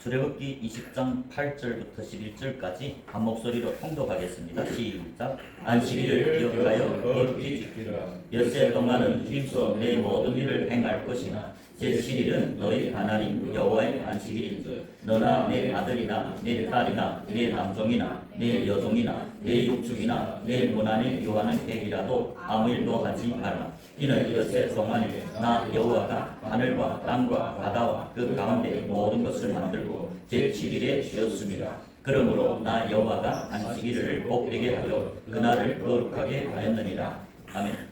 출애굽기 20장 8절부터 11절까지 한 목소리로 통독하겠습니다. 시작. 안식일을 기억하여 거룩히 지키라. 엿새 동안은 힘써 내 모든 일을 행할 것이나 제7일은 너희 하나님 여호와의 안식일인즉 너나 내 아들이나 내 딸이나 내 남종이나 내 여종이나 내 육축이나 내 문안에 요하는 백이라도 아무 일도 하지 말라. 이는 엿새 동안에 나 여호와가 하늘과 땅과 바다와 그 가운데 모든 것을 만들고 제7일에 쉬었습니다. 그러므로 나 여호와가 안식일을 복되게 하여 그날을 거룩하게 하였느니라. 아멘.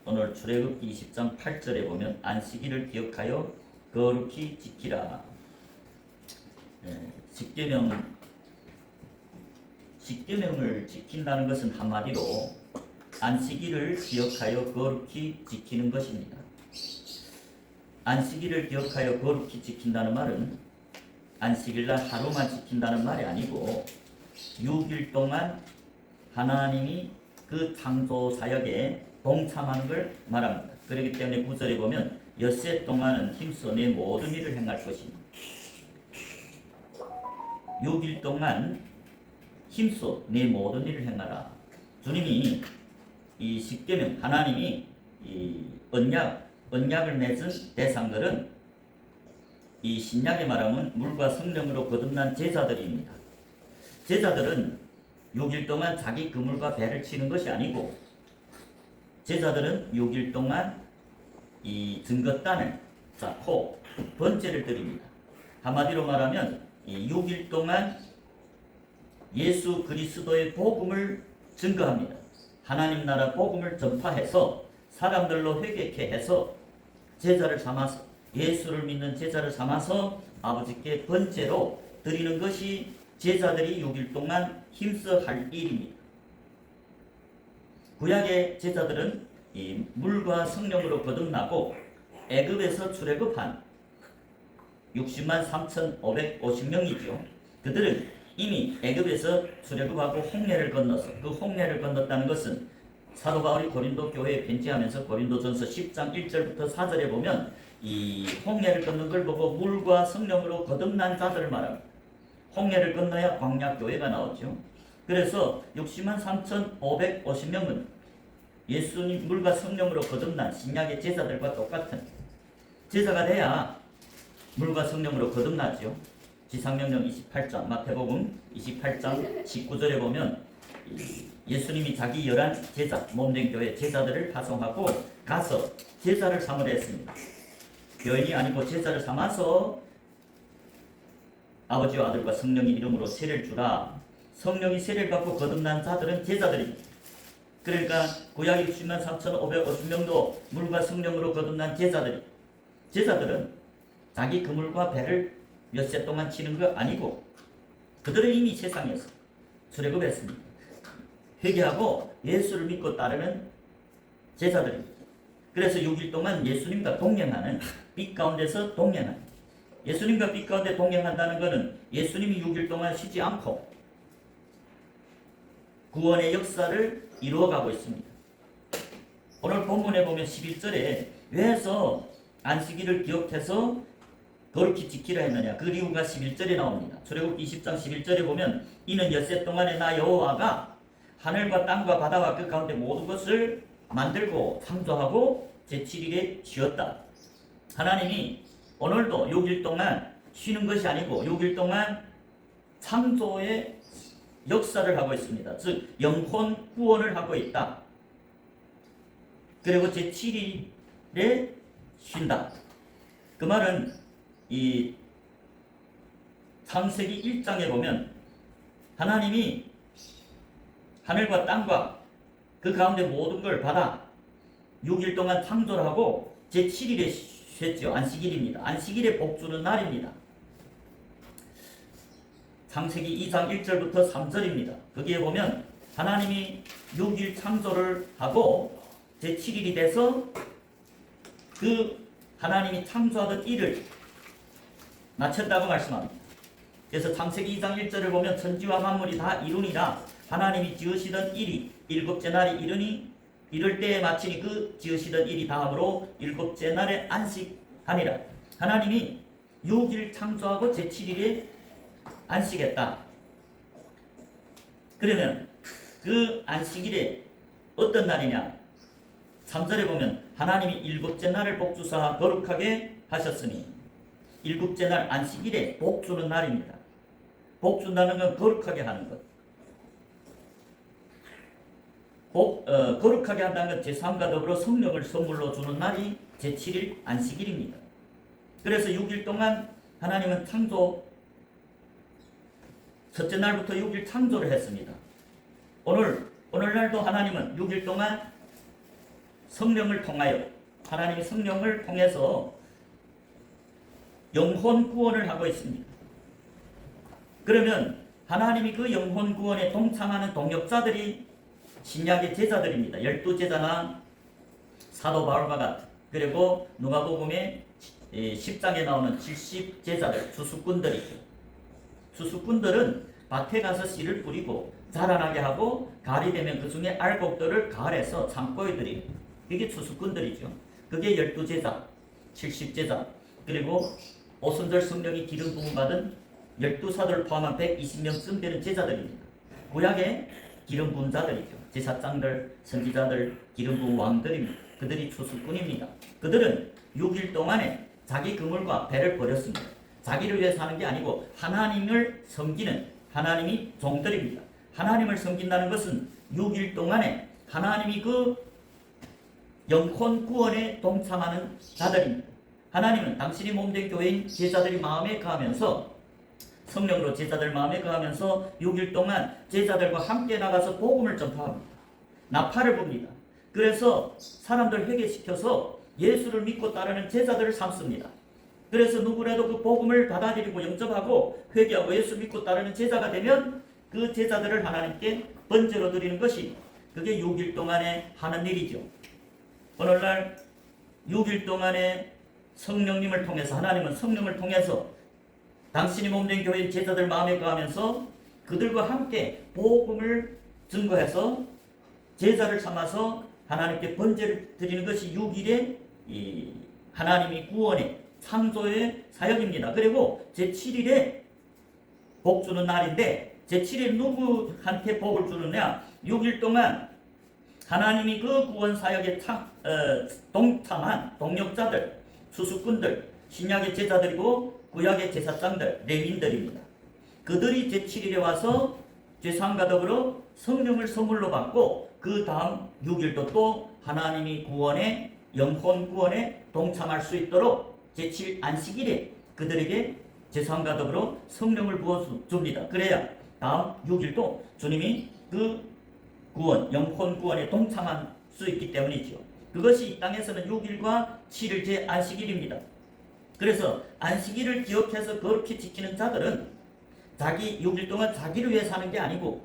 오늘 출애굽기 20장 8절에 보면 안식일을 기억하여 거룩히 지키라. 십계명을 지킨다는 것은 한마디로 안식일을 기억하여 거룩히 지키는 것입니다. 안식일을 기억하여 거룩히 지킨다는 말은 안식일날 하루만 지킨다는 말이 아니고 6일 동안 하나님이 그 창조 사역에 동참하는 걸 말합니다. 그렇기 때문에 9절에 보면 엿새 동안은 힘써 내 모든 일을 행할 것이니 6일 동안 힘써 내 모든 일을 행하라. 주님이 이 십계명 하나님이 이 언약을 맺은 대상들은 이 신약에 말하면 물과 성령으로 거듭난 제자들입니다. 제자들은 6일 동안 자기 그물과 배를 치는 것이 아니고 제자들은 6일 동안 이 증거단을 쌓고 번제를 드립니다. 한마디로 말하면 이 6일 동안 예수 그리스도의 복음을 증거합니다. 하나님 나라 복음을 전파해서 사람들로 회개케 해서 제자를 삼아서 예수를 믿는 제자를 삼아서 아버지께 번제로 드리는 것이 제자들이 6일 동안 힘써 할 일입니다. 구약의 제자들은 이 물과 성령으로 거듭나고 애굽에서 출애굽한 60만 3,550명이죠. 그들은 이미 애굽에서 출애굽하고 홍해를 건너서 그 홍해를 건넜다는 것은 사도 바울이 고린도 교회에 편지하면서 고린도전서 10장 1절부터 4절에 보면 이 홍해를 건넌 걸 보고 물과 성령으로 거듭난 자들을 말합니다. 홍해를 건너야 광야 교회가 나오죠. 그래서 60만 3,550명은 예수님 물과 성령으로 거듭난 신약의 제자들과 똑같은 제자가 돼야 물과 성령으로 거듭나죠. 지상명령 28장 마태복음 28장 19절에 보면 예수님이 자기 11 제자 몸된 교회 제자들을 파송하고 가서 제자를 삼으려 했습니다. 교인이 아니고 제자를 삼아서 아버지와 아들과 성령의 이름으로 세례를 주라. 성령이 세례를 받고 거듭난 자들은 제자들입니다. 그러니까 구약 60만 3,550명도 물과 성령으로 거듭난 제자들은 자기 그물과 배를 엿새 동안 치는 거 아니고 그들은 이미 세상에서 출애굽했습니다. 회개하고 예수를 믿고 따르는 제자들입니다. 그래서 6일 동안 예수님과 동행하는 빛 가운데서 동행하는 예수님과 빛 가운데 동행한다는 것은 예수님이 6일 동안 쉬지 않고 구원의 역사를 이루어가고 있습니다. 오늘 본문에 보면 11절에 왜 해서 안식일을 기억해서 거룩히 지키라 했느냐. 그 이유가 11절에 나옵니다. 출애굽기 20장 11절에 보면 이는 엿새 동안에 나 여호와가 하늘과 땅과 바다와 그 가운데 모든 것을 만들고 창조하고 제7일에 쉬었다. 하나님이 오늘도 6일 동안 쉬는 것이 아니고 6일 동안 창조의 역사를 하고 있습니다. 즉 영혼 구원을 하고 있다. 그리고 제7일에 쉰다. 그 말은 이 창세기 1장에 보면 하나님이 하늘과 땅과 그 가운데 모든 걸 받아 6일 동안 창조를 하고 제7일에 쉬었죠. 안식일입니다. 안식일에 복주는 날입니다. 창세기 2장 1절부터 3절입니다. 거기에 보면 하나님이 6일 창조를 하고 제7일이 돼서 그 하나님이 창조하던 일을 마쳤다고 말씀합니다. 그래서 창세기 2장 1절을 보면 천지와 만물이 다 이루니라. 하나님이 지으시던 일이 일곱째 날이 이를 때에 마치니 그 지으시던 일이 다음으로 일곱째 날에 안식하니라. 하나님이 6일 창조하고 제7일에 안식했다. 그러면 그 안식일에 어떤 날이냐? 3절에 보면 하나님이 일곱째 날을 복주사 거룩하게 하셨으니, 일곱째 날 안식일에 복 주는 날입니다. 복 준다는 건 거룩하게 하는 것. 거룩하게 한다는 건 제3과 더불어 성령을 선물로 주는 날이 제7일 안식일입니다. 그래서 6일 동안 하나님은 첫째 날부터 6일 창조를 했습니다. 오늘날도 하나님은 6일 동안 성령을 통하여, 하나님이 성령을 통해서 영혼 구원을 하고 있습니다. 그러면 하나님이 그 영혼 구원에 동참하는 동역자들이 신약의 제자들입니다. 12제자나 사도 바울과 같은, 그리고 누가복음의 10장에 나오는 70제자들, 수수꾼들이죠. 수수꾼들은 밭에 가서 씨를 뿌리고 자라나게 하고 가을이 되면 그 중에 알곡들을 가을에서 창고에 드립니다. 이게 수수꾼들이죠. 그게 12제자, 70제자, 그리고 오순절 성령이 기름 부음 받은 12사도를 포함한 120명쯤 되는 제자들입니다. 구약의 기름 부은 자들이죠. 제사장들, 선지자들, 기름 부은 왕들입니다. 그들이 수수꾼입니다. 그들은 6일 동안에 자기 그물과 배를 버렸습니다. 자기를 위해 사는 게 아니고 하나님을 섬기는 하나님이 종들입니다. 하나님을 섬긴다는 것은 6일 동안에 하나님이 그 영혼 구원에 동참하는 자들입니다. 하나님은 당신이 몸된 교회인 제자들이 마음에 거하면서, 성령으로 제자들 마음에 거하면서 6일 동안 제자들과 함께 나가서 복음을 전파합니다. 나팔을 붑니다. 그래서 사람들 회개시켜서 예수를 믿고 따르는 제자들을 삼습니다. 그래서 누구라도 그 복음을 받아들이고 영접하고 회개하고 예수 믿고 따르는 제자가 되면 그 제자들을 하나님께 번제로 드리는 것이, 그게 6일 동안에 하는 일이죠. 오늘날 6일 동안에 성령님을 통해서, 하나님은 성령을 통해서 당신이 몸된 교회인 제자들 마음에 거하면서 그들과 함께 복음을 증거해서 제자를 삼아서 하나님께 번제를 드리는 것이 6일의 하나님이 구원의 창조의 사역입니다. 그리고 제7일에 복 주는 날인데, 제7일 누구한테 복을 주느냐? 6일 동안 하나님이 그 구원 사역에 동참한 동역자들, 수수꾼들, 신약의 제자들이고 구약의 제사장들, 레위인들입니다. 그들이 제7일에 와서 제사함과 더불어 성령을 선물로 받고 그 다음 6일도 또 하나님이 구원에, 영혼 구원에 동참할 수 있도록 제7 안식일에 그들에게 제사함과 더불어 성령을 부어줍니다. 그래야 다음 6일도 주님이 그 구원, 영혼 구원에 동참할 수 있기 때문이죠. 그것이 이 땅에서는 6일과 7일째 안식일입니다. 그래서 안식일을 기억해서 그렇게 지키는 자들은 자기 6일 동안 자기를 위해 사는 게 아니고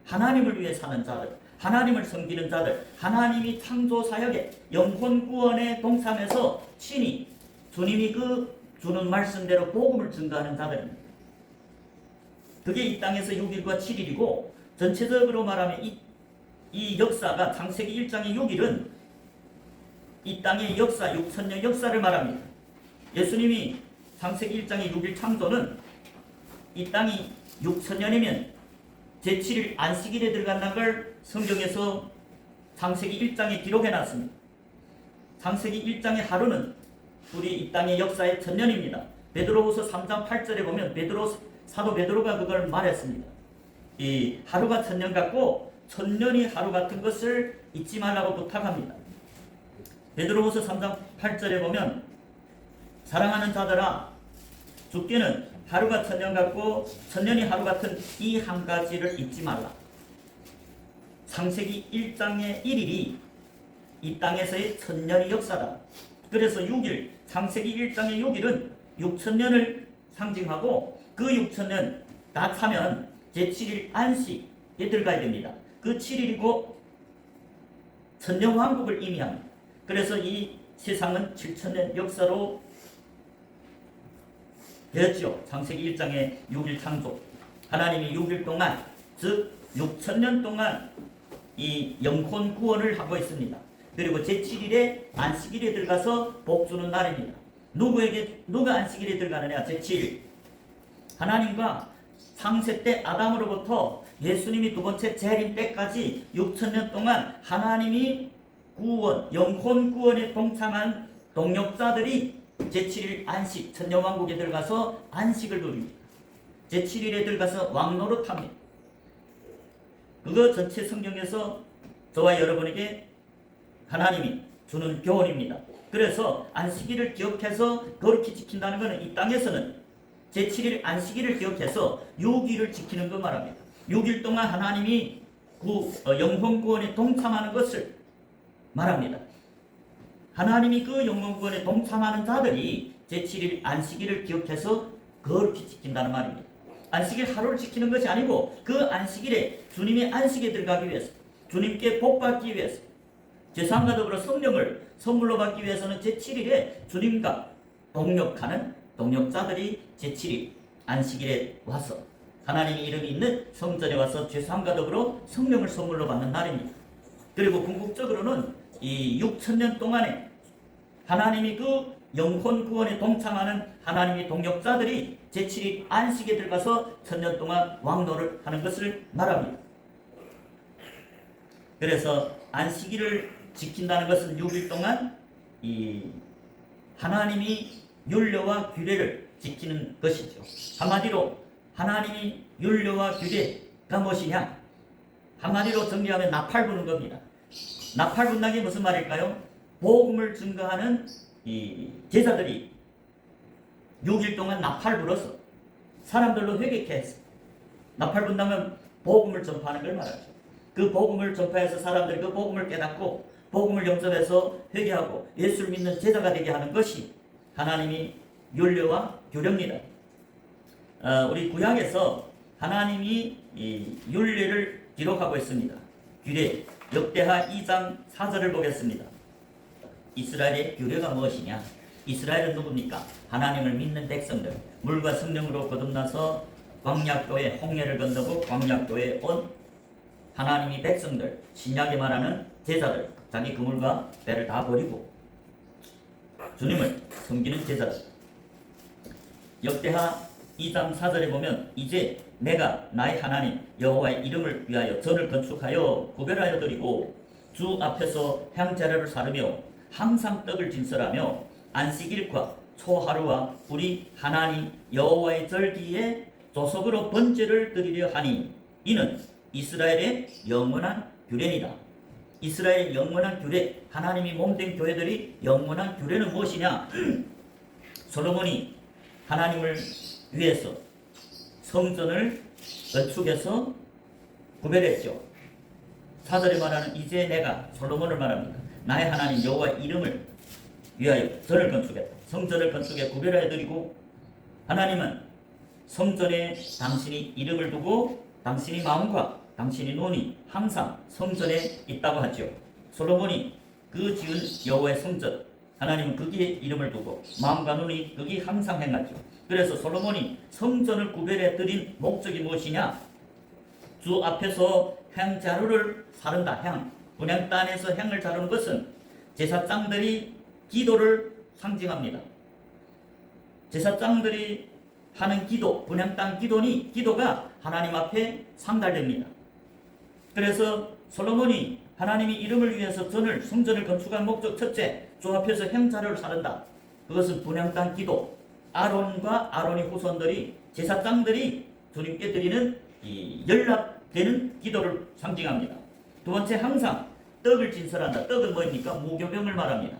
하나님을 위해 사는 자들, 하나님을 섬기는 자들, 하나님이 창조 사역에 영혼 구원에 동참해서 친히 주님이 그 주는 말씀대로 복음을 증거하는 자들입니다. 그게 이 땅에서 6일과 7일이고, 전체적으로 말하면 이 역사가 창세기 1장의 6일은 이 땅의 역사, 6천년 역사를 말합니다. 예수님이 창세기 1장의 6일 창조는 이 땅이 6천년이면 제7일 안식일에 들어간다는 걸 성경에서 창세기 1장에 기록해놨습니다. 창세기 1장의 하루는 우리 이 땅의 역사의 1000년입니다. 베드로후서 3장 8절에 보면 사도 베드로가 그걸 말했습니다. 이 하루가 1000년 같고 1000년이 하루 같은 것을 잊지 말라고 부탁합니다. 베드로후서 3장 8절에 보면 사랑하는 자들아, 주께는 하루가 1000년 같고 1000년이 하루 같은 이 한 가지를 잊지 말라. 창세기 1장의 1일이 이 땅에서의 1000년의 역사다. 그래서 6일, 창세기 1장의 6일은 6000년을 상징하고 그 6000년 다 차면 제7일 안식에 들어가야 됩니다. 그 7일이고 천년왕국을 의미합니다. 그래서 이 세상은 7000년 역사로 되었죠. 창세기 1장의 6일 창조. 하나님이 6일 동안, 즉 6000년 동안 이 영혼 구원을 하고 있습니다. 그리고 제7일에 안식일에 들어가서 복 주는 날입니다. 누가 안식일에 들어가느냐? 제7일. 하나님과 창세 때 아담으로부터 예수님이 두 번째 재림 때까지 6,000년 동안 하나님이 구원, 영혼 구원에 동참한 동역자들이 제7일 안식, 천년왕국에 들어가서 안식을 누립니다. 제7일에 들어가서 왕노릇합니다. 그거 전체 성경에서 저와 여러분에게 하나님이 주는 교훈입니다. 그래서 안식일을 기억해서 거룩히 지킨다는 것은 이 땅에서는 제7일 안식일을 기억해서 6일을 지키는 것 말합니다. 6일 동안 하나님이 영혼 구원에 동참하는 것을 말합니다. 하나님이 그 영혼 구원에 동참하는 자들이 제7일 안식일을 기억해서 거룩히 지킨다는 말입니다. 안식일 하루를 지키는 것이 아니고 그 안식일에 주님의 안식에 들어가기 위해서, 주님께 복받기 위해서, 제3과 더불어 성령을 선물로 받기 위해서는 제7일에 주님과 동역하는 동역자들이 제7일 안식일에 와서 하나님의 이름이 있는 성전에 와서 제3과 더불어 성령을 선물로 받는 날입니다. 그리고 궁극적으로는 이 6,000년 동안에 하나님이 그 영혼 구원에 동참하는 하나님의 동역자들이 제7일 안식에 들어가서 1,000년 동안 왕노를 하는 것을 말합니다. 그래서 안식일을 지킨다는 것은 6일 동안 이 하나님이 율례와 규례를 지키는 것이죠. 한마디로 하나님이 율례와 규례가 무엇이냐? 한마디로 정리하면 나팔 부는 겁니다. 나팔 분다는 게 무슨 말일까요? 복음을 증거하는 이 제자들이 6일 동안 나팔 불어서 사람들로 회개케 했어. 나팔 분다면 복음을 전파하는 걸 말하죠. 그 복음을 전파해서 사람들이 그 복음을 깨닫고 복음을 영접해서 회개하고 예수를 믿는 제자가 되게 하는 것이 하나님이 율례와 규례입니다. 우리 구약에서 하나님이 이 율례를 기록하고 있습니다. 규례, 역대하 2장 4절을 보겠습니다. 이스라엘의 규례가 무엇이냐? 이스라엘은 누굽니까? 하나님을 믿는 백성들, 물과 성령으로 거듭나서 광야교에 홍해를 건너고 광야교에 온 하나님이 백성들, 신약에 말하는 제자들, 자기 그물과 배를 다 버리고 주님을 섬기는 제자들. 역대하 2장 4절에 보면 이제 내가 나의 하나님 여호와의 이름을 위하여 전을 건축하여 구별하여 드리고 주 앞에서 향제례를 사르며 항상 떡을 진설하며 안식일과 초하루와 우리 하나님 여호와의 절기에 조석으로 번제를 드리려 하니 이는 이스라엘의 영원한 규례니라. 이스라엘의 영원한 규례, 하나님이 몸된 교회들이 영원한 규례는 무엇이냐? 솔로몬이 하나님을 위해서 성전을 건축해서 구별했죠. 4절에 말하는 이제 내가 솔로몬을 말합니다. 나의 하나님 여호와 이름을 위하여 전을 건축했다. 성전을 건축해 구별하여 드리고 하나님은 성전에 당신이 이름을 두고 당신이 마음과 당신이 눈이 항상 성전에 있다고 하죠. 솔로몬이 그 지은 여호와의 성전, 하나님은 거기에 이름을 두고 마음과 눈이 거기 항상 행하죠. 그래서 솔로몬이 성전을 구별해 드린 목적이 무엇이냐? 주 앞에서 향자루를 사른다. 향, 분향단에서 향을 자르는 것은 제사장들이 기도를 상징합니다. 제사장들이 하는 기도, 분향단 기도가 하나님 앞에 상달됩니다. 그래서 솔로몬이 하나님의 이름을 위해서 성전을 건축한 목적 첫째, 주 앞에서 향자루를 사른다. 그것은 분향단 기도, 아론과 아론의 후손들이 제사장들이 주님께 드리는 이 연락되는 기도를 상징합니다. 두 번째, 항상 떡을 진설한다. 떡은 뭐입니까? 무교병을 말합니다.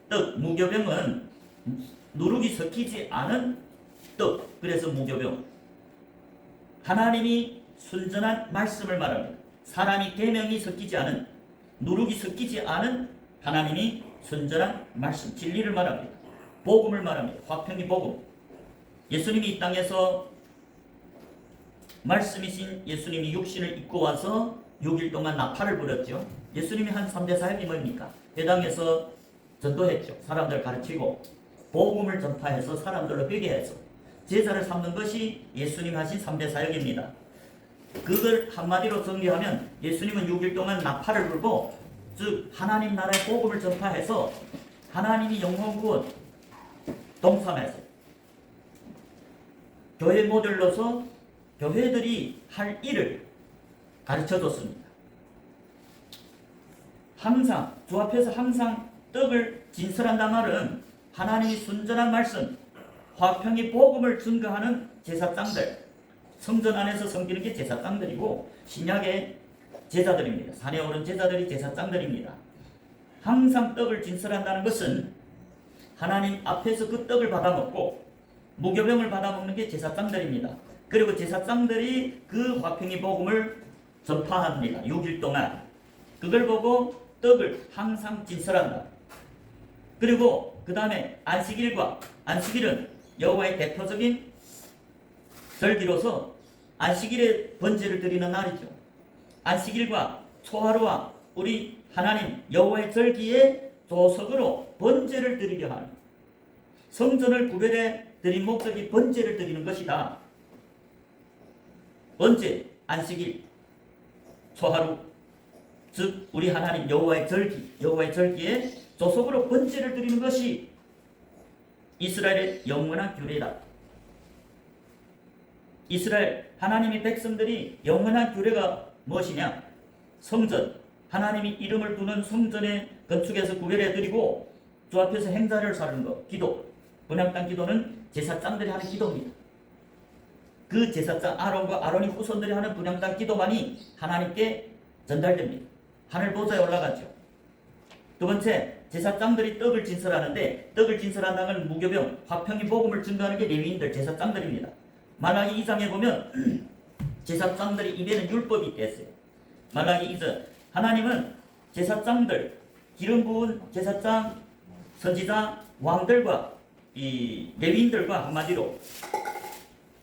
떡, 무교병은 누룩이 섞이지 않은 떡, 그래서 무교병. 하나님이 순전한 말씀을 말합니다. 사람이 계명이 섞이지 않은, 누룩이 섞이지 않은 하나님이 순전한 말씀, 진리를 말합니다. 복음을 말합니다. 화평의 복음. 예수님이 이 땅에서 말씀이신 예수님이 육신을 입고 와서 6일 동안 나팔을 불었죠. 예수님이 한 3대 사역이 뭡니까? 회당에서 전도했죠. 사람들 가르치고 복음을 전파해서 사람들로 회개해서 제자를 삼는 것이 예수님 하신 3대 사역입니다. 그걸 한마디로 정리하면 예수님은 6일 동안 나팔을 불고, 즉 하나님 나라의 복음을 전파해서 하나님이 영혼 구원, 동참해서 교회 모델로서 교회들이 할 일을 가르쳐 줬습니다. 항상 주 앞에서 항상 떡을 진설한단 말은 하나님이 순전한 말씀, 화평의 복음을 증거하는 제사장들, 성전 안에서 섬기는 게 제사장들이고 신약의 제자들입니다. 산에 오른 제자들이 제사장들입니다. 항상 떡을 진설한다는 것은 하나님 앞에서 그 떡을 받아먹고 무교병을 받아먹는 게 제사장들입니다. 그리고 제사장들이 그 화평의 복음을 전파합니다. 6일 동안. 그걸 보고 떡을 항상 진설한다. 그리고 그 다음에 안식일은 여호와의 대표적인 절기로서 안식일에 번제를 드리는 날이죠. 안식일과 초하루와 우리 하나님 여호와의 절기에 조석으로 번제를 드리려 하는, 성전을 구별해 드린 목적이 번제를 드리는 것이다. 번제, 안식일, 초하루, 즉 우리 하나님 여호와의 절기에 조석으로 번제를 드리는 것이 이스라엘의 영원한 규례다. 이스라엘 하나님의 백성들이 영원한 규례가 무엇이냐? 성전, 하나님이 이름을 두는 성전의 건축에서 구별해 드리고 주 앞에서 행사를 사는 것, 기도, 번향단 기도는 제사장들이 하는 기도입니다. 그 제사장 아론과 아론의 후손들이 하는 분향단 기도만이 하나님께 전달됩니다. 하늘 보좌에 올라가죠. 두 번째, 제사장들이 떡을 진설하는데 떡을 진설한다는 건 무교병, 화평의 복음을 증거하는 게 레위인들, 제사장들입니다. 말라기 2장에 보면 제사장들의 입에는 율법이 있겠어요. 말라기 2장, 하나님은 제사장들, 기름 부은 제사장, 선지자, 왕들과 이 레위인들과 한마디로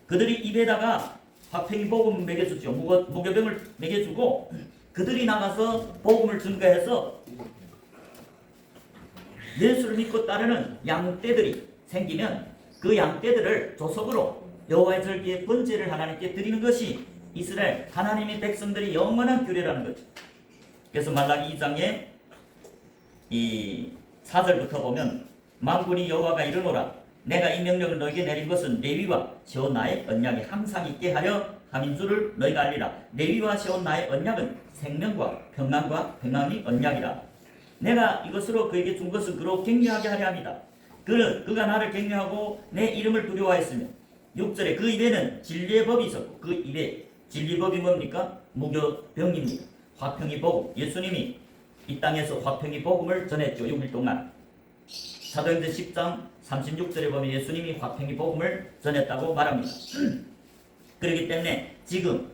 그들이 입에다가 화평의 복음을 먹여주죠. 무교병을 먹여주고 그들이 나가서 복음을 증거해서 예수를 믿고 따르는 양떼들이 생기면 그 양떼들을 조석으로 여호와의 절기에 번제를 하나님께 드리는 것이 이스라엘 하나님의 백성들이 영원한 규례라는 거죠. 그래서 말라기 2장에 이 4절부터 보면 만군이 여호와가 이르노라 내가 이 명령을 너에게 내린 것은 레위와 세운 나의 언약이 항상 있게 하려 함인 줄을 너희가 알리라. 레위와 세운 나의 언약은 생명과 평안과 평안의 언약이라. 내가 이것으로 그에게 준 것은 그로 격려하게 하려 합니다. 그가 나를 격려하고 내 이름을 두려워했으며 6절에 그 입에는 진리의 법이 있었고 그 입에 진리의 법이 뭡니까? 무교병입니다. 화평의 복음. 예수님이 이 땅에서 화평의 복음을 전했죠. 6일 동안. 사도행전 10장 36절에 보면 예수님이 화평의 복음을 전했다고 말합니다. 그렇기 때문에 지금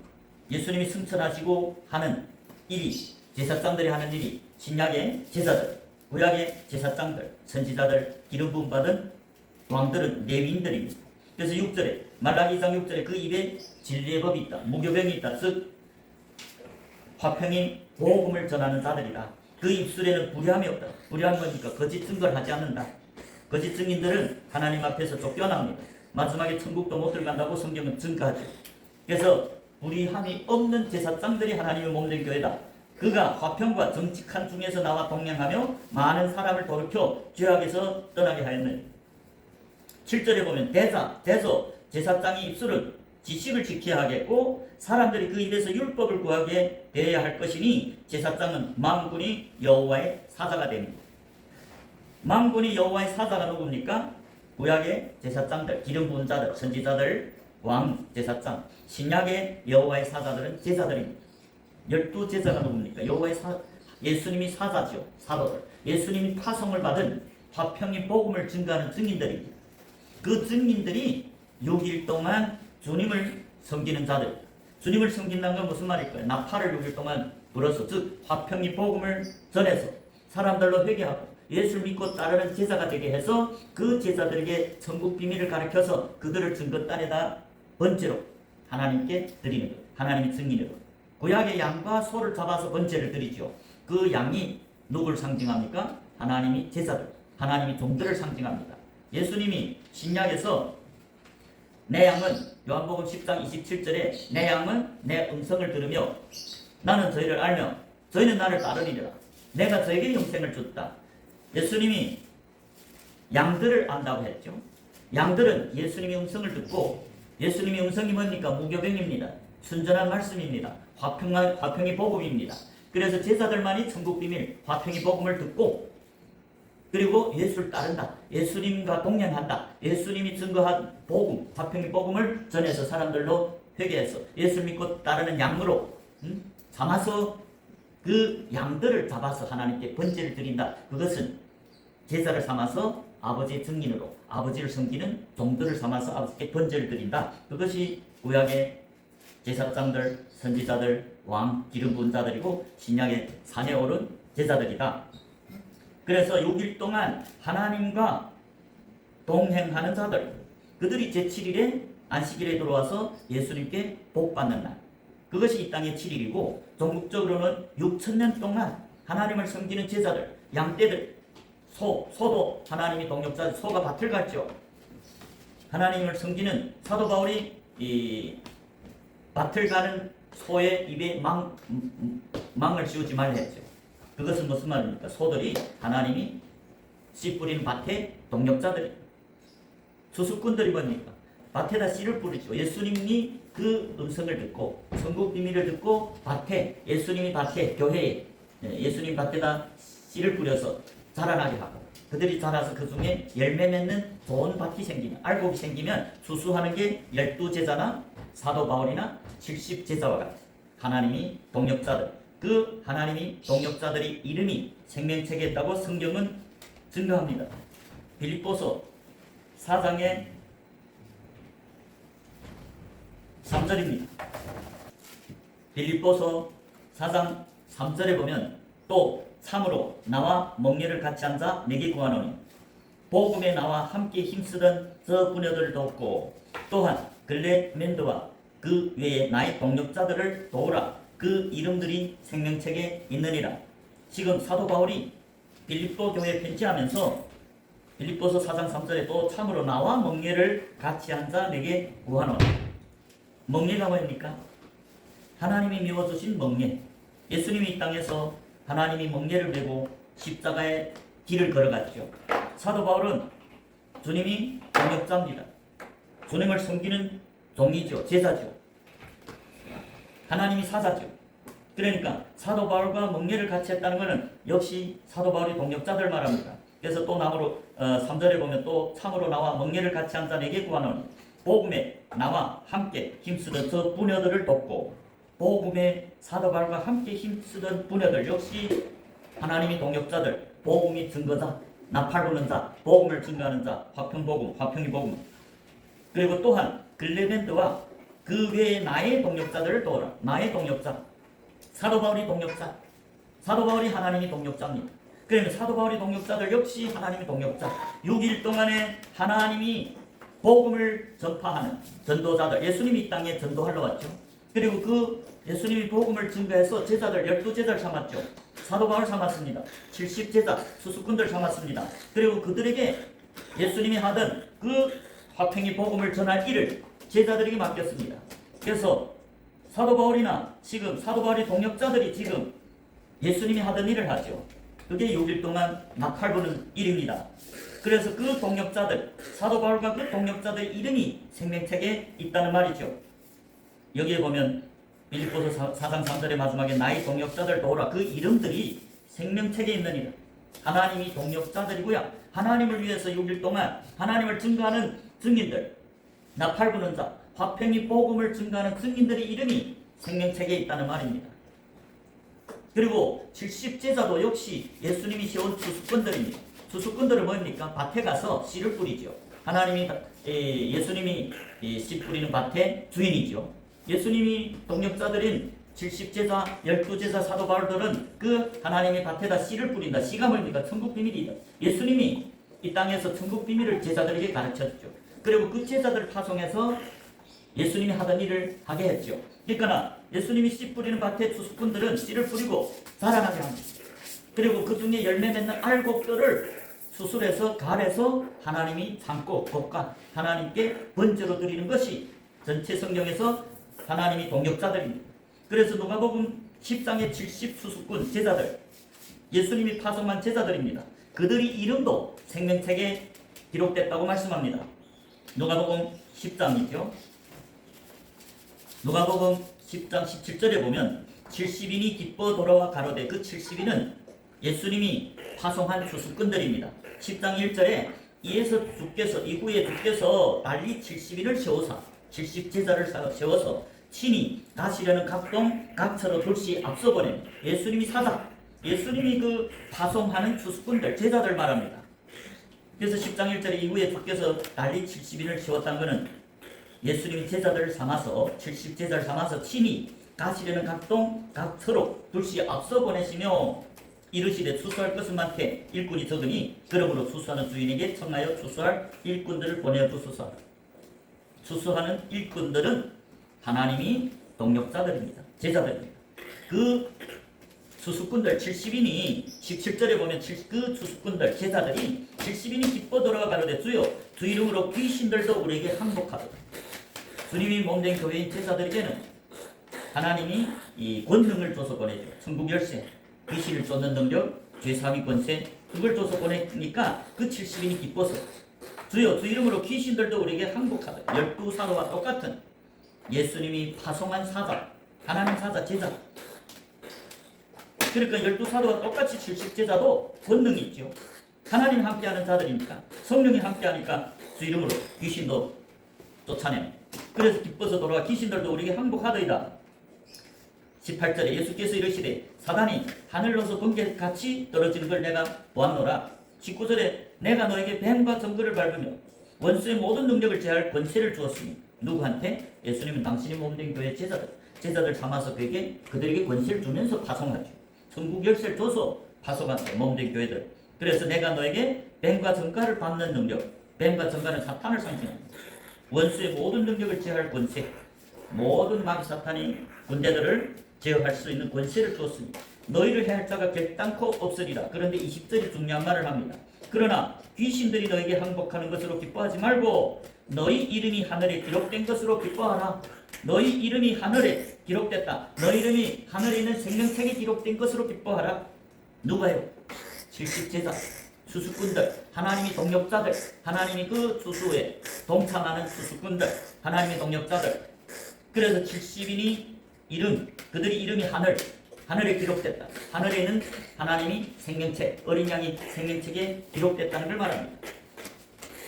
예수님이 승천하시고 하는 일이, 제사장들이 하는 일이 신약의 제사들, 구약의 제사장들, 선지자들, 기름 부음 받은 왕들은 레위인들입니다. 그래서 6절에 말라기 2장 6절에 그 입에 진리의 법이 있다. 무교병이 있다. 즉 화평의 복음을 전하는 자들이다. 그 입술에는 불의함이 없다. 불의함이 뭡니까? 거짓 증거를 하지 않는다. 거짓 증인들은 하나님 앞에서 쫓겨납니다. 마지막에 천국도 못 들어간다고 성경은 증거하죠. 그래서 불의함이 없는 제사장들이 하나님의 몸된 교회다. 그가 화평과 정직한 중에서 나와 동행하며 많은 사람을 돌이켜 죄악에서 떠나게 하였느니. 7절에 보면 대저 제사장의 입술은 지식을 지켜야 하겠고 사람들이 그 입에서 율법을 구하게 되어야 할 것이니 제사장은 만군이 여호와의 사자가 됩니다. 만군이 여호와의 사자가 누굽니까? 구약의 제사장들, 기름 부은 자들, 선지자들, 왕, 제사장. 신약의 여호와의 사자들은 제자들입니다. 12제자가 누굽니까? 예수님이 사자죠. 사도들. 예수님이 파송을 받은 화평의 복음을 증거하는 증인들입니다. 그 증인들이 6일 동안 주님을 섬기는 자들. 주님을 섬긴다는 건 무슨 말일까요? 나팔을 6일 동안 불어서, 즉 화평의 복음을 전해서 사람들로 회개하고 예수를 믿고 따르는 제자가 되게 해서 그 제자들에게 천국 비밀을 가르쳐서 그들을 증거 땅에다 번제로 하나님께 드리는 것. 하나님의 증인으로. 구약의 양과 소를 잡아서 번제를 드리죠. 그 양이 누구를 상징합니까? 하나님이 제자들, 하나님이 종들을 상징합니다. 예수님이 신약에서 내 양은, 요한복음 10장 27절에 내 양은 내 음성을 들으며 나는 저희를 알며 저희는 나를 따르리라. 내가 저에게 영생을 줬다. 예수님이 양들을 안다고 했죠. 양들은 예수님의 음성을 듣고, 예수님의 음성이 뭡니까? 무교병입니다. 순전한 말씀입니다. 화평이 복음입니다. 그래서 제자들만이 천국 비밀, 화평이 복음을 듣고, 그리고 예수를 따른다. 예수님과 동행한다. 예수님이 증거한 복음, 화평의 복음을 전해서 사람들로 회개해서 예수 믿고 따르는 양으로 삼아서 그 양들을 잡아서 하나님께 번제를 드린다. 그것은 제사를 삼아서 아버지의 증인으로 아버지를 섬기는 종들을 삼아서 아버지께 번제를 드린다. 그것이 구약의 제사장들, 선지자들, 왕, 기름 부은 자들이고 신약의 산에 오른 제자들이다. 그래서 6일 동안 하나님과 동행하는 자들, 그들이 제7일에 안식일에 들어와서 예수님께 복받는 날, 그것이 이 땅의 7일이고, 전국적으로는 6,000년 동안 하나님을 섬기는 제자들, 양떼들, 소도 하나님이 동역자, 소가 밭을 갔죠. 하나님을 섬기는 사도 바울이 이 밭을 가는 소의 입에 망을 씌우지 말라 했죠. 그것은 무슨 말입니까? 소들이 하나님이 씨 뿌리는 밭에 동역자들이, 수수꾼들이 뭡니까? 밭에다 씨를 뿌리죠. 예수님이 그 음성을 듣고 천국 비밀을 듣고 밭에, 예수님이 밭에, 교회에 예수님 밭에다 씨를 뿌려서 자라나게 하고, 그들이 자라서 그 중에 열매 맺는 좋은 밭이 생기면, 알곡이 생기면 수수하는 게 12제자나 사도 바울이나 70제자와 같은 하나님이 동역자들, 그 하나님이 동역자들의 이름이 생명책에 있다고 성경은 증거합니다. 빌립보서 4장의 3절입니다. 빌립보서 4장 3절에 보면, 또 참으로 나와 멍에를 같이 앉아 내게 구하노니 복음에 나와 함께 힘쓰던 저 부녀들을 돕고, 또한 글레멘드와 그 외에 나의 동역자들을 도우라. 그 이름들이 생명책에 있느니라. 지금 사도 바울이 빌립보 교회에 편지하면서 빌립보서 4장 3절에 또 참으로 나와 멍에를 같이 앉아 내게 구하노니, 멍에가 뭡니까? 하나님이 미워주신 멍에. 예수님이 이 땅에서 하나님이 멍에를 메고 십자가의 길을 걸어갔죠. 사도 바울은 주님이 동역자입니다. 주님을 섬기는 종이죠. 제자죠. 하나님이 사자죠. 그러니까 사도 바울과 멍에를 같이 했다는 것은 역시 사도 바울이 동역자들 말합니다. 그래서 또 나무로 3절에 보면, 또 참으로 나와 멍에를 같이 앉아 내게 구하노니 복음에 나와 함께 힘쓰던 저 부녀들을 돕고, 복음에 사도 바울과 함께 힘쓰던 부녀들 역시 하나님이 동역자들, 복음이 증거자, 나팔 부는 자, 복음을 증거하는 자, 화평복음, 화평이 복음. 그리고 또한 글레멘드와 그 외에 나의 동역자들을 도우라. 나의 동역자, 사도 바울이 동역자, 사도 바울이 하나님이 동역자입니다. 그러면 사도 바울이 동역자들 역시 하나님이 동역자, 6일 동안에 하나님이 복음을 전파하는 전도자들, 예수님이 이 땅에 전도하러 왔죠. 그리고 그 예수님이 복음을 증거해서 제자들 12제자를 삼았죠. 사도 바울 삼았습니다. 70제자 수수꾼들 삼았습니다. 그리고 그들에게 예수님이 하던 그 화평의 복음을 전할 일을 제자들에게 맡겼습니다. 그래서 사도 바울이나 지금 사도 바울의 동역자들이 지금 예수님이 하던 일을 하죠. 그게 6일 동안 나팔 부는 일입니다. 그래서 그 동역자들, 사도 바울과 그 동역자들 이름이 생명책에 있다는 말이죠. 여기에 보면 빌립보서 4장 3절의 마지막에 나의 동역자들 도우라. 그 이름들이 생명책에 있느니라. 하나님이 동역자들이고요. 하나님을 위해서 6일 동안 하나님을 증거하는 증인들, 나팔 부는 자, 화평이 복음을 증거하는 증인들의 이름이 생명책에 있다는 말입니다. 그리고 70제자도 역시 예수님이 세운 수수꾼들입니다. 수수꾼들은 뭡니까? 밭에 가서 씨를 뿌리죠. 하나님이 예수님이 씨 뿌리는 밭의 주인이죠. 예수님이 동역자들인 70제자, 12제자 사도 바울들은 그 하나님의 밭에다 씨를 뿌린다. 씨가 뭡니까? 천국 비밀이다. 예수님이 이 땅에서 천국 비밀을 제자들에게 가르쳤죠. 그리고 그 제자들을 파송해서 예수님이 하던 일을 하게 했죠. 그러니까 예수님이 씨 뿌리는 밭에 수수꾼들은 씨를 뿌리고 자라나게 합니다. 그리고 그 중에 열매 맺는 알곡들을 수술해서 갈아서 하나님이 참고 볶아 하나님께 번제로 드리는 것이 전체 성경에서 하나님이 동역자들입니다. 그래서 누가복음 10장의 70 수수꾼 제자들, 예수님이 파송한 제자들입니다. 그들의 이름도 생명책에 기록됐다고 말씀합니다. 누가복음 10장이죠. 누가복음 10장 17절에 보면 70인이 기뻐 돌아와 가로되 그 70인은 예수님이 파송한 추수꾼들입니다. 10장 1절에 이후에 주께서 빨리 70인을 세우사 70제자를 세워서 친히 가시려는 각동 각처로 둘씩 앞서 보내 예수님이 사자 예수님이 그 파송하는 추수꾼들 제자들 말합니다. 그래서 10장 1절에 이후에 주께서 달리 70인을 세웠다는 것은 예수님이 제자들을 삼아서 70제자를 삼아서 친히 가시려는 각동 각처로 둘씩 앞서 보내시며 이르시되 추수할 것은 많게 일꾼이 적으니 그러므로 추수하는 주인에게 청하여 추수할 일꾼들을 보내어 주소서. 추수하는 일꾼들은 하나님이 동력자들입니다. 제자들입니다. 그 추수꾼들 70인이 17절에 보면 그 추수꾼들 제자들이 70인이 기뻐 돌아가 가로되 주여 주 이름으로 귀신들도 우리에게 항복하도다. 주님이 몸된 교회인 제자들에게는 하나님이 이 권능을 줘서 보내죠. 천국 열쇠, 귀신을 쫓는 능력, 죄사함의 권세 그걸 줘서 보내니까 그 70인이 기뻐서 주여 주 이름으로 귀신들도 우리에게 항복하도다. 12사도와 똑같은 예수님이 파송한 사자, 하나님 사자, 제자. 그러니까 12사도와 똑같이 70제자도 권능이 있죠. 하나님 함께하는 자들이니까 성령이 함께하니까 주 이름으로 귀신도 쫓아내. 그래서 기뻐서 돌아와 귀신들도 우리에게 항복하더이다. 18절에 예수께서 이르시되 사단이 하늘로서 번개같이 떨어지는 걸 내가 보았노라. 19절에 내가 너에게 뱀과 정글을 밟으며 원수의 모든 능력을 제할 권세를 주었으니 누구한테? 예수님은 당신이 몸된 교회 제자들 삼아서 그들에게 권세를 주면서 파송하죠. 천국 열쇠를 줘서 파송한 몸된 교회들. 그래서 내가 너에게 뱀과 정갈을 받는 능력, 뱀과 정갈은 사탄을 상징합니다. 원수의 모든 능력을 제할 권세, 모든 마귀 사탄이 군대들을 제어할 수 있는 권세를 주었으니 너희를 해할 자가 결단코 없으리라. 그런데 20절이 중요한 말을 합니다. 그러나 귀신들이 너에게 항복하는 것으로 기뻐하지 말고 너희 이름이 하늘에 기록된 것으로 기뻐하라. 너희 이름이 하늘에 기록됐다. 너희 이름이 하늘에 있는 생명책에 기록된 것으로 기뻐하라. 누가요? 70제자, 추수꾼들, 하나님이 동력자들, 하나님이 그 추수에 동참하는 추수꾼들, 하나님의 동력자들. 그래서 70인이 그들이 이름이 하늘에 기록됐다. 하늘에 있는 하나님이 생명책, 어린 양이 생명책에 기록됐다는 걸 말합니다.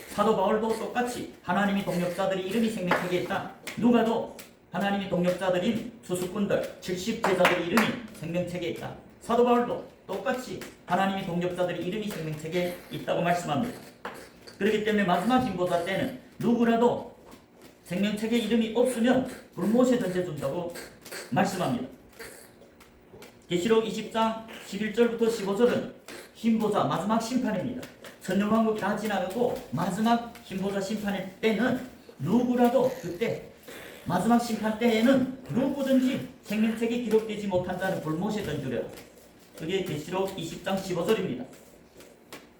사도 바울도 똑같이 하나님이 동력자들이 이름이 생명책에 있다. 누가도 하나님이 동력자들인 추수꾼들, 70제자들의 이름이 생명책에 있다. 사도 바울도 똑같이 하나님이 동력자들의 이름이 생명책에 있다고 말씀합니다. 그렇기 때문에 마지막 힘보다 때는 누구라도 생명책에 이름이 없으면 불못에 던져준다고 말씀합니다. 계시록 20장 11절부터 15절은 힘보자 마지막 심판입니다. 천년왕국 다 지나가고 마지막 힘보자 심판의 때는 누구라도 그때 마지막 심판 때에는 누구든지 생명책에 기록되지 못한 자는 불못에 던지려. 그게 계시록 20장 15절입니다.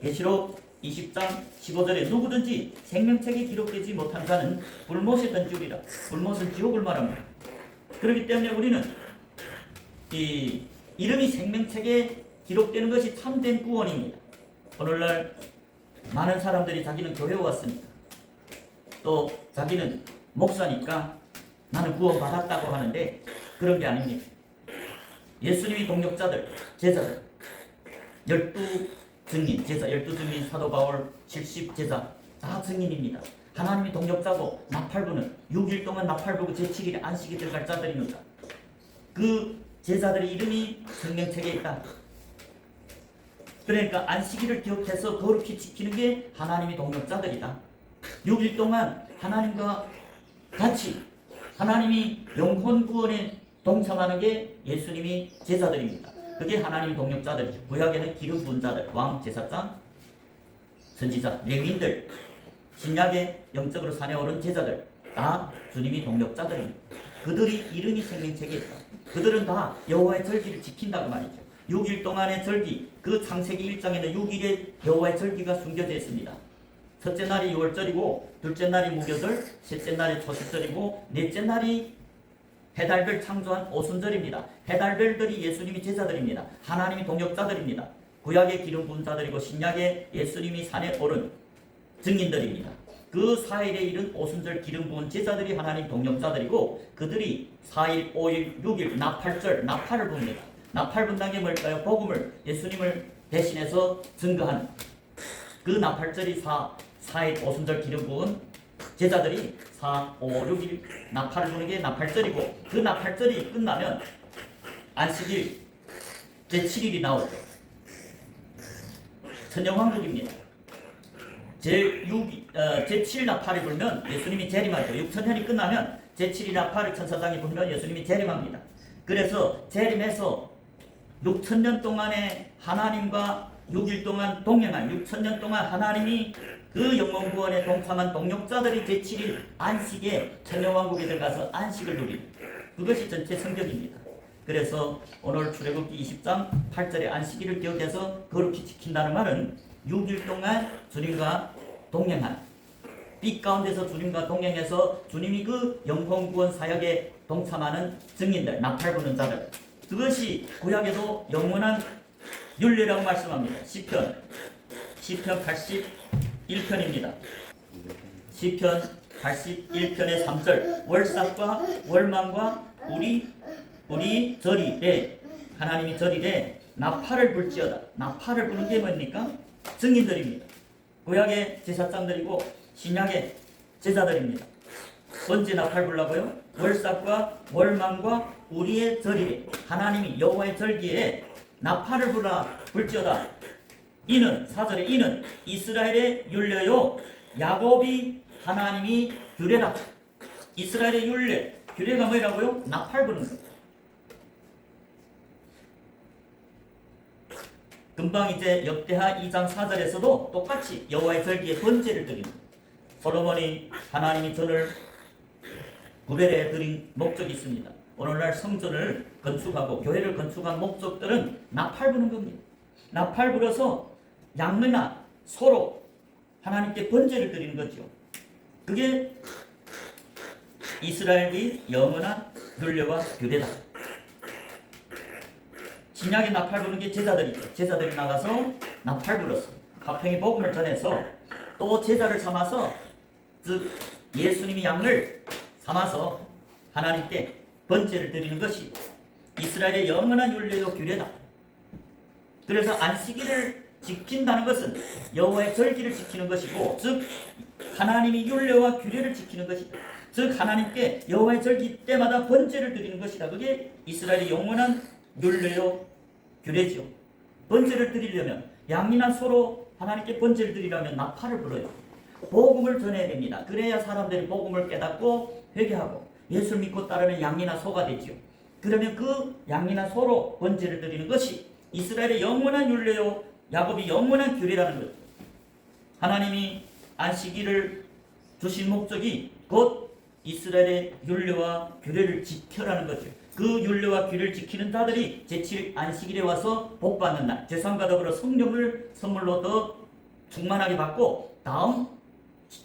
계시록 20장 15절에 누구든지 생명책에 기록되지 못한 자는 불못에 던지리라. 불못은 지옥을 말합니다. 그렇기 때문에 우리는 이 이름이 생명책에 기록되는 것이 참된 구원입니다. 오늘날 많은 사람들이 자기는 교회 왔으니까 또 자기는 목사니까 나는 구원 받았다고 하는데 그런 게 아닙니다. 예수님이 동력자들, 제자들, 12증인, 제자, 12증인, 사도 바울, 70제자 다 증인입니다. 하나님이 동력자고 나팔부는 6일 동안 나팔부고 제7일에 안식이 들어갈 자들입니다. 그 제자들의 이름이 생명책에 있다. 그러니까 안식일을 기억해서 거룩히 지키는 게 하나님이 동력자들이다. 6일 동안 하나님과 같이 하나님이 영혼 구원에 동참하는 게 예수님이 제자들입니다. 그게 하나님이 동력자들이죠. 구약에는 기름 부은 자들, 왕, 제사장, 선지자, 레위인들, 신약의 영적으로 산에 오른 제자들 다 주님이 동력자들입니다. 그들이 이름이 생명책에 있다. 그들은 다 여호와의 절기를 지킨다고 말이죠. 6일 동안의 절기, 그 창세기 1장에는 6일의 여호와의 절기가 숨겨져 있습니다. 첫째 날이 6월절이고 둘째 날이 무교절, 셋째 날이 초실절이고 넷째 날이 해달별 창조한 오순절입니다. 해달별들이 예수님이 제자들입니다. 하나님이 동력자들입니다. 구약의 기름 부은 자들이고 신약의 예수님이 산에 오른 증인들입니다. 그 4일에 이른 오순절 기름 부은 제자들이 하나님 동역자들이고 그들이 4일, 5일, 6일 나팔절, 나팔을 붑니다. 나팔 분다는 게 뭘까요? 복음을 예수님을 대신해서 증거한 그 나팔절이 4일 오순절 기름 부은 제자들이 4, 5, 6일 나팔을 부는 게 나팔절이고 그 나팔절이 끝나면 안식일 제7일이 나오죠. 천년왕국입니다. 제7 나팔이 불면 예수님이 재림하죠. 6천년이 끝나면 제7일 나팔을 천사장이 불면 예수님이 재림합니다. 그래서 재림해서 6천년 동안에 하나님과 6일 동안 동행한 6천년 동안 하나님이 그 영원 구원에 동참한 동역자들이 제7일 안식에 천년왕국에 들어가서 안식을 누립니다. 그것이 전체 성경입니다. 그래서 오늘 출애굽기 20장 8절에 안식일을 기억해서 거룩히 지킨다는 말은 6일 동안 주님과 동행한 빛 가운데서 주님과 동행해서 주님이 그 영혼 구원 사역에 동참하는 증인들, 나팔 부는 자들, 그것이 구약에도 영원한 율례라고 말씀합니다. 시편 81편입니다. 시편 81편의 3절 월삭과 월망과 우리 절이래 하나님이 절이래 나팔을 불지어다. 나팔을 부는 게 뭡니까? 증인들입니다. 구약의 제사장들이고 신약의 제자들입니다. 언제 나팔 불라고요? 월삭과 월망과 우리의 절이래 하나님이 여호와의 절기에 나팔을 불지어다. 이는 4절에 이는 이스라엘의 율례요 야곱이 하나님이 규례라. 이스라엘의 율례 규례가 뭐라고요? 나팔 부는 것. 금방 이제 역대하 2장 4절에서도 똑같이 여호와의 절기에 번제를 드립니다. 솔로몬이 하나님이 전을 구별해 드린 목적이 있습니다. 오늘날 성전을 건축하고 교회를 건축한 목적들은 나팔 부는 겁니다. 나팔 불어서 양이나 소로 하나님께 번제를 드리는 거죠. 그게 이스라엘의 영원한 율례와 규례다. 신약에 나팔 부는 게 제자들이죠. 제자들이 나가서 나팔 불었어. 화평의 복음을 전해서 또 제자를 삼아서 즉 예수님이 양을 삼아서 하나님께 번제를 드리는 것이 이스라엘의 영원한 율례요 규례다. 그래서 안식일을 지킨다는 것은 여호와의 절기를 지키는 것이고 즉 하나님이 율례와 규례를 지키는 것이다. 즉 하나님께 여호와의 절기 때마다 번제를 드리는 것이다. 그게 이스라엘의 영원한 율례요 규례지요. 번제를 드리려면 양이나 소로 하나님께 번제를 드리려면 나팔을 불어요. 복음을 전해야 됩니다. 그래야 사람들이 복음을 깨닫고 회개하고 예수를 믿고 따르는 양이나 소가 되지요. 그러면 그 양이나 소로 번제를 드리는 것이 이스라엘의 영원한 율례요 야곱이 영원한 규례라는 것. 하나님이 안식일을 주신 목적이 곧 이스라엘의 율례와 규례를 지켜라는 거죠. 그 율례와 규례를 지키는 자들이 제7일 안식일에 와서 복받는 날, 제사함과 더불어 성령을 선물로 더 충만하게 받고 다음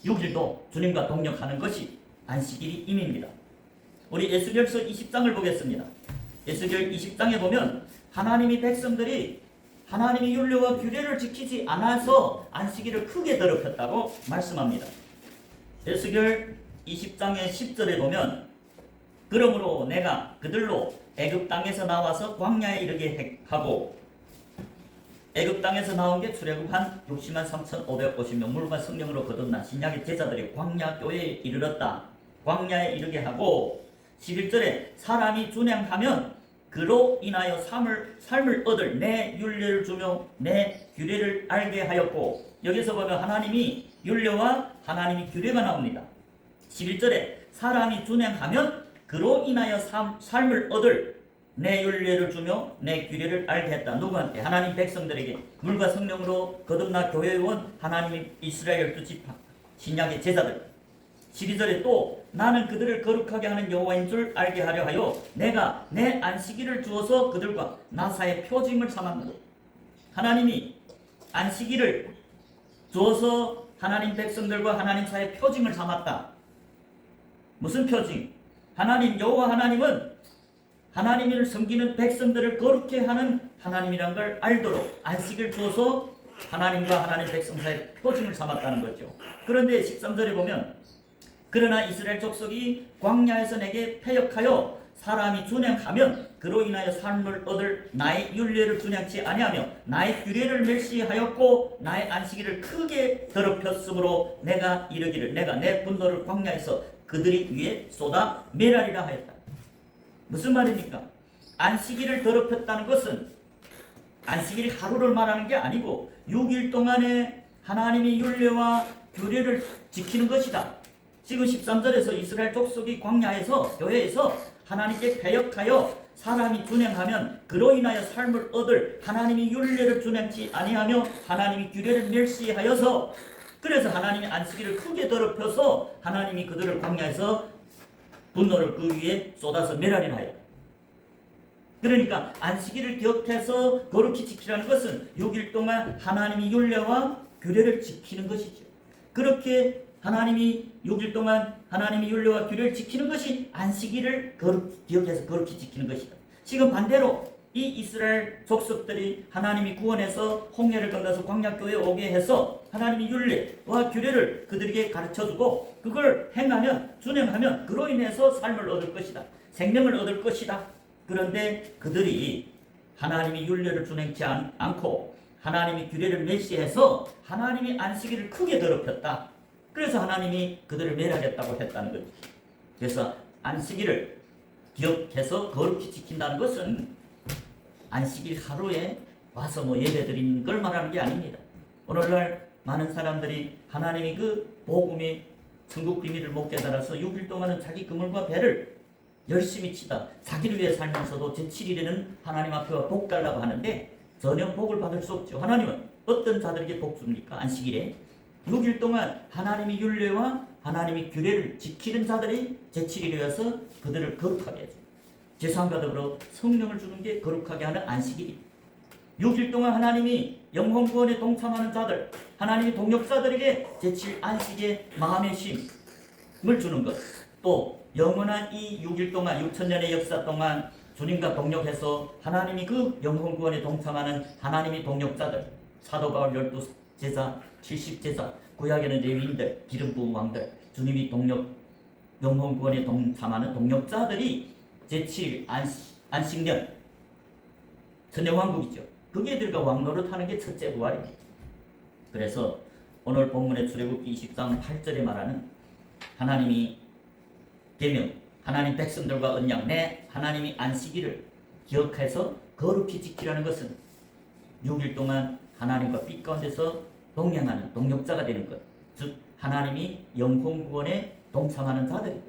6일도 주님과 동역하는 것이 안식일이 임입니다. 우리 에스겔서 20장을 보겠습니다. 에스겔 20장에 보면 하나님이 백성들이 하나님의 율례와 규례를 지키지 않아서 안식일을 크게 더럽혔다고 말씀합니다. 에스겔 20장의 10절에 보면 그러므로 내가 그들로 애굽 땅에서 나와서 광야에 이르게 하고 애굽 땅에서 나온 게 출애굽 한 60만 3,550명 물과 성령으로 거듭난 신약의 제자들이 광야 교회에 이르렀다. 광야에 이르게 하고 11절에 사람이 준행하면 그로 인하여 삶을 얻을 내 율례를 주며 내 규례를 알게 하였고 여기서 보면 하나님이 율례와 하나님이 규례가 나옵니다. 11절에 사람이 준행하면 그로 인하여 삶을 얻을 내 율례를 주며 내 규례를 알게 했다. 누구한테? 하나님 백성들에게 물과 성령으로 거듭나 교회에 온 하나님의 이스라엘 12지파 신약의 제자들. 12절에 또 나는 그들을 거룩하게 하는 여호와인 줄 알게 하려 하여 내가 내 안식일을 주어서 그들과 나 사이의 표징을 삼았노라. 하나님이 안식일을 주어서 하나님 백성들과 하나님 사이의 표징을 삼았다. 무슨 표징? 하나님 여호와 하나님은 하나님을 섬기는 백성들을 거룩해 하는 하나님이란 걸 알도록 안식을 주어서 하나님과 하나님 백성 사이의 표징을 삼았다는 거죠. 그런데 13절에 보면 그러나 이스라엘 족속이 광야에서 내게 패역하여 사람이 준행하면 그로 인하여 삶을 얻을 나의 율례를 준행치 아니하며 나의 규례를 멸시하였고 나의 안식일을 크게 더럽혔으므로 내가 이르기를 내가 내 분노를 광야에서 그들이 위에 쏟아 매라리라 하였다. 무슨 말입니까? 안식일을 더럽혔다는 것은 안식일이 하루를 말하는 게 아니고 6일 동안에 하나님의 율례와 규례를 지키는 것이다. 지금 13절에서 이스라엘 족속이 광야에서 교회에서 하나님께 배역하여 사람이 준행하면 그로 인하여 삶을 얻을 하나님의 율례를 준행치 아니하며 하나님의 규례를 멸시하여서 그래서 하나님이 안식일을 크게 더럽혀서 하나님이 그들을 광야에서 분노를 그 위에 쏟아서 멸하리라 하였다. 그러니까 안식일을 기억해서 거룩히 지키라는 것은 6일 동안 하나님의 율례와 규례를 지키는 것이죠. 그렇게 하나님이 6일 동안 하나님의 율례와 규례를 지키는 것이 안식일을 기억해서 거룩히 지키는 것이다. 지금 반대로 이 이스라엘 족속들이 하나님이 구원해서 홍해를 건너서 광야교회에 오게 해서 하나님의 율례와 규례를 그들에게 가르쳐주고 그걸 행하면 준행하면 그로 인해서 삶을 얻을 것이다. 생명을 얻을 것이다. 그런데 그들이 하나님의 율례를 준행치 않고 하나님의 규례를 멸시해서 하나님의 안식일을 크게 더럽혔다. 그래서 하나님이 그들을 멸하겠다고 했다는 거죠. 그래서 안식일을 기억해서 거룩히 지킨다는 것은 안식일 하루에 와서 예배 드리는 걸 말하는 게 아닙니다. 오늘날 많은 사람들이 하나님이 그 복음의 천국 비밀을 못 깨달아서 6일 동안은 자기 그물과 배를 열심히 치다 자기를 위해 살면서도 제7일에는 하나님 앞에 복 달라고 하는데 전혀 복을 받을 수 없죠. 하나님은 어떤 자들에게 복 줍니까? 안식일에 6일 동안 하나님의 율례와 하나님의 규례를 지키는 자들이 제7일에 와서 그들을 거룩하게 해줍니다. 제사함과 더불어 성령을 주는 게 거룩하게 하는 안식일입니다. 6일 동안 하나님이 영혼 구원에 동참하는 자들, 하나님의 동역자들에게 제7 안식의 마음의 쉼을 주는 것, 또 영원한 이 6일 동안 6천년의 역사 동안 주님과 동역해서 하나님이 그 영혼 구원에 동참하는 하나님의 동역자들, 사도 바울 12제자, 70제자, 구약에는 레위인들, 기름 부은 왕들, 주님이 영혼 구원에 동참하는 동역자들이 제7일 안식년 천년왕국이죠. 그게들과 왕노릇 하는 게 첫째 부활입니다. 그래서 오늘 본문의 출애굽기 23장 8절에 말하는 하나님이 계명, 하나님 백성들과 언약, 내 하나님이 안식일을 기억해서 거룩히 지키라는 것은 6일 동안 하나님과 빛 가운데서 동행하는 동역자가 되는 것, 즉 하나님이 영혼 구원에 동참하는 자들이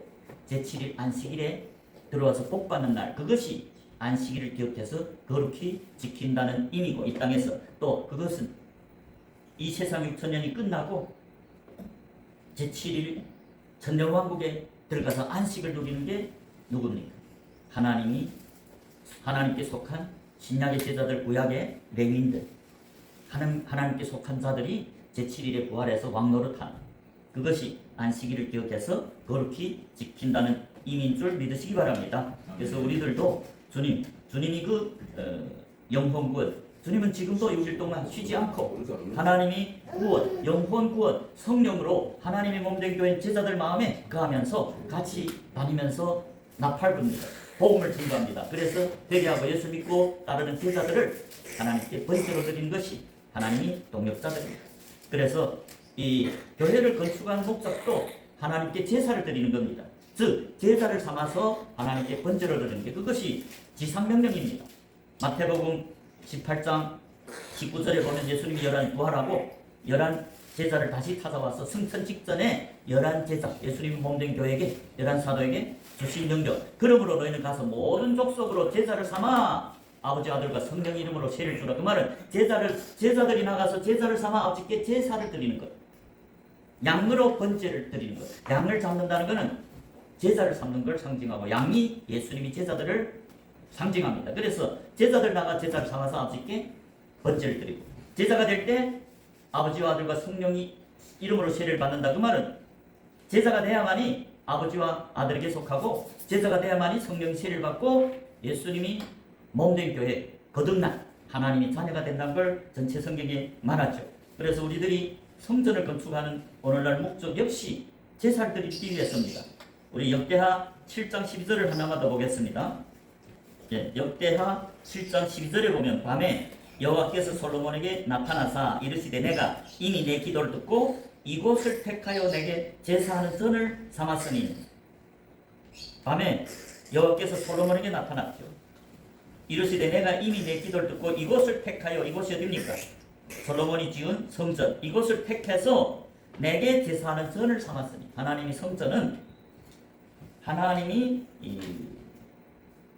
제7일 안식일에 들어와서 복받는 날, 그것이 안식일을 기억해서 거룩히 지킨다는 의미고, 이 땅에서 또 그것은 이 세상 6천년이 끝나고 제7일 천년왕국에 들어가서 안식을 누리는 게 누굽니까? 하나님께 속한 신약의 제자들, 구약의 레위인들, 하나님께 속한 자들이 제7일에 부활해서 왕노릇하는, 그것이 안식일을 기억해서 거룩히 지킨다는 의미인 줄 믿으시기 바랍니다. 그래서 우리들도 주님이 영혼 구원, 주님은 지금도 6일 동안 쉬지 않고 하나님이 구원, 영혼 구원, 성령으로 하나님의 몸된 교회 제자들 마음에 거하면서 같이 다니면서 나팔부입니다. 복음을 증거합니다. 그래서 회개하고 예수 믿고 따르는 제자들을 하나님께 번제로 드리는 것이 하나님이 동역자들입니다. 그래서 이 교회를 건축한 목적도 하나님께 제사를 드리는 겁니다. 즉 제사를 삼아서 하나님께 번제로 드리는 게 그것이 지상명령입니다. 마태복음 18장 19절에 보면 예수님이 11 부활하고 11 제자를 다시 찾아와서 승천 직전에 11 제자, 예수님이 몸된 교회에게 11 사도에게 주신 명령, 그러므로 너희는 가서 모든 족속으로 제자를 삼아 아버지 아들과 성령 이름으로 세를 주라. 그 말은 제자들이 나가서 제자를 삼아 아버지께 제사를 드리는 것, 양으로 번제를 드리는 것. 양을 잡는다는 것은 제자를 삼는 걸 상징하고, 양이 예수님이 제자들을 상징합니다. 그래서 제자들 나가 제자를 삼아서 아버지께 번제를 드리고, 제자가 될 때 아버지와 아들과 성령이 이름으로 세례를 받는다. 그 말은 제자가 돼야만이 아버지와 아들에게 속하고, 제자가 돼야만이 성령 세례를 받고 예수님이 몸된 교회 거듭난 하나님이 자녀가 된다는 걸 전체 성경에 말하죠. 그래서 우리들이 성전을 건축하는 오늘날 목적 역시 제사를 드리기 위해서입니다. 우리 역대하 7장 12절을 하나만 더 보겠습니다. 예, 역대하 7장 12절에 보면 밤에 여호와께서 솔로몬에게 나타나사 이르시되 내가 이미 내 기도를 듣고 이곳을 택하여 내게 제사하는 전을 삼았으니. 밤에 여호와께서 솔로몬에게 나타났죠. 이르시되 내가 이미 내 기도를 듣고 이곳을 택하여, 이곳이 어디입니까? 솔로몬이 지은 성전, 이곳을 택해서 내게 제사하는 전을 삼았으니. 하나님이 성전은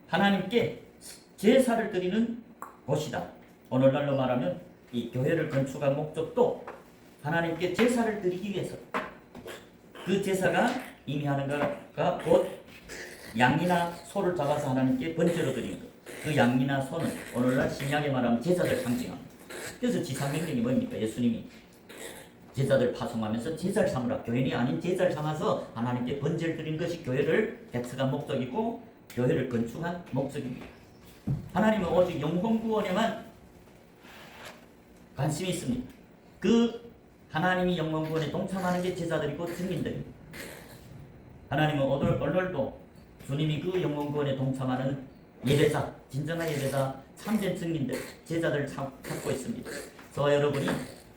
하나님께 제사를 드리는 곳이다. 오늘날로 말하면 이 교회를 건축한 목적도 하나님께 제사를 드리기 위해서. 그 제사가 이미 하는 거가 곧 양이나 소를 잡아서 하나님께 번제로 드리는 것. 그 양이나 소는 오늘날 신약에 말하면 제사를 상징합니다. 그래서 지상명령이 뭡니까? 예수님이 제자들 파송하면서 제자를 삼으라. 교인이 아닌 제자를 삼아서 하나님께 번제를 드린 것이 교회를 개척한 목적이고 교회를 건축한 목적입니다. 하나님은 오직 영혼구원에만 관심이 있습니다. 그 하나님이 영혼구원에 동참하는 게 제자들이고 증인들입니다. 하나님은 오늘도 주님이 그 영혼구원에 동참하는 예배자, 진정한 예배자, 참된 증인들, 제자들을 찾고 있습니다. 저와 여러분이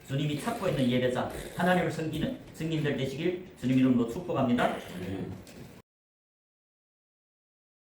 주님이 찾고 있는 예배자, 하나님을 섬기는 증인들 되시길 주님 이름으로 축복합니다.